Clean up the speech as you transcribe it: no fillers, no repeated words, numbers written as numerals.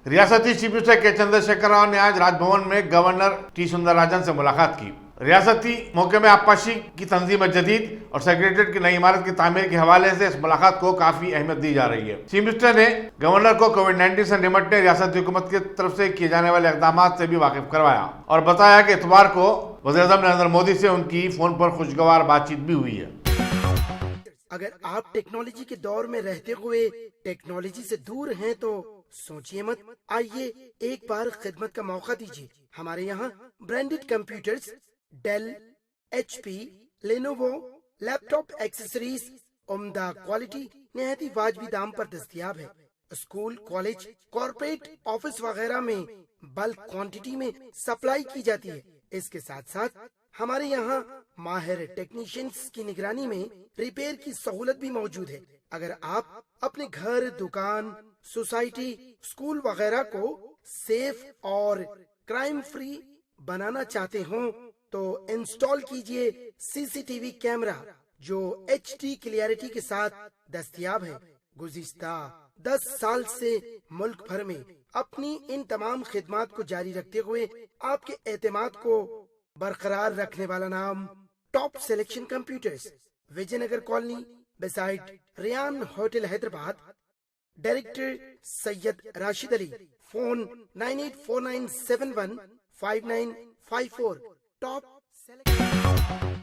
ریاستی chief minister کے چندر شیکھر راؤ نے آج راج بھون میں گورنر ٹی سندر راجن سے ملاقات کی۔ ریاستی موقع میں آبپاشی کی تنظیم جدید اور سیکریٹریٹ کی نئی عمارت کی تعمیر کے حوالے سے اس ملاقات کو کافی اہمیت دی جا رہی ہے۔ چیف منسٹر نے گورنر کو کووڈ-19 سے نمٹنے ریاستی حکومت کی طرف سے کیے جانے والے اقدامات سے بھی واقف کروایا اور بتایا کہ اتوار کو وزیر اعظم نریندر مودی سے ان کی فون پر خوشگوار بات چیت بھی ہوئی ہے۔ اگر آپ ٹیکنالوجی کے دور میں رہتے ہوئے ٹیکنالوجی سے دور ہیں تو سوچئے مت، آئیے ایک بار خدمت کا موقع دیجیے۔ ہمارے یہاں branded computers, Dell, H P, Lenovo, laptop accessories عمدہ کوالٹی نہایت ہی واجبی دام پر دستیاب ہے۔ اسکول، کالج، کارپوریٹ آفس وغیرہ میں بلک کوانٹٹی میں سپلائی کی جاتی ہے۔ اس کے ساتھ ساتھ ہمارے یہاں ماہر ٹیکنیشینز کی نگرانی میں ریپیئر کی سہولت بھی موجود ہے۔ اگر آپ اپنے گھر، دکان، سوسائٹی، اسکول وغیرہ کو سیف اور کرائم فری بنانا چاہتے ہوں تو انسٹال کیجئے سی سی ٹی وی کیمرہ جو ایچ ڈی کلیئرٹی کے ساتھ دستیاب ہے۔ گزشتہ 10 سال سے ملک بھر میں اپنی ان تمام خدمات کو جاری رکھتے ہوئے آپ کے اعتماد کو برقرار رکھنے والا نام top selection computers, Vijay Nagar colony beside Ryan hotel Hyderabad. Director Syed Rashid Ali, phone 9849715954۔ Top